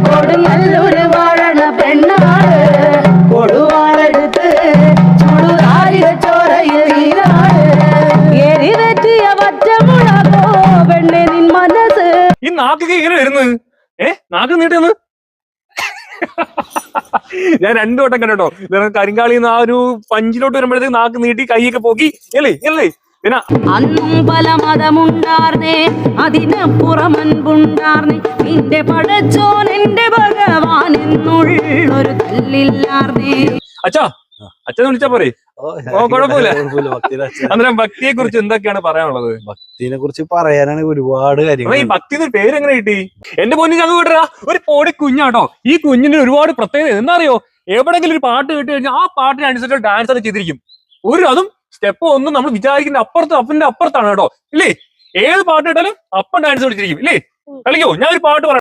കൊടുങ്ങല്ലൂര് വാഴണ പെണ്ണാട് കൊടുവാളെടുത്ത് ചുടുതാരിക ചോരയിൽ നീരാട് എരിവെറ്റിയ പച്ചമുളകോ പെണ്ണെ നിൻ മനസ്സ്. ഈ നാക്കൊക്കെ ഇങ്ങനെ വരുന്നത് നാക്ക് നീട്ടിന്ന് ഞാൻ രണ്ടു വട്ടം കണ്ടോ കരിങ്കാളിന്ന് ആ ഒരു പഞ്ചിലോട്ട് വരുമ്പോഴത്തേക്ക് നാക്ക് നീട്ടി കൈയൊക്കെ പോക്കി അല്ലേ അല്ലേ. പിന്നെ അന്നും പല മതമുണ്ടാർന്നേ അതിനപ്പുറമൻപുണ്ടാർന്നേ നിന്റെ പടച്ചോൻ എന്റെ ഭഗവാൻ എന്നുള്ളൊരു കല്ലില്ലാർന്നേ. അച്ഛാ അച്ഛനെ വിളിച്ചാ പോരെ? കുഴപ്പമില്ല. അന്നേരം ഭക്തിയെ കുറിച്ച് എന്തൊക്കെയാണ് പറയാനുള്ളത്? ഭക്തിനെ കുറിച്ച് പറയാനാണ് ഒരുപാട് കാര്യങ്ങൾ. ഈ ഭക്തി പേര് എങ്ങനെ കിട്ടി? എന്റെ പൊന്നിന് അങ്ങ് വിടരാ, ഒരു പൊടി കുഞ്ഞാട്ടോ. ഈ കുഞ്ഞിന് ഒരുപാട് പ്രത്യേകത എന്താ അറിയോ? എവിടെങ്കിലും ഒരു പാട്ട് കേട്ട് കഴിഞ്ഞാൽ ആ പാട്ടിനനുസരിച്ച് ഡാൻസ് ഒക്കെ ചെയ്തിരിക്കും. അതും സ്റ്റെപ്പ് ഒന്നും നമ്മൾ വിചാരിക്കുന്ന അപ്പന്റെ അപ്പുറത്താണ് കേട്ടോ. ഇല്ലേ? ഏത് പാട്ട് കേട്ടാലും അപ്പം ഡാൻസ് കളിച്ചിരിക്കും. ഇല്ലേ? കളിക്കോ? ഞാൻ ഒരു പാട്ട് പറയാം.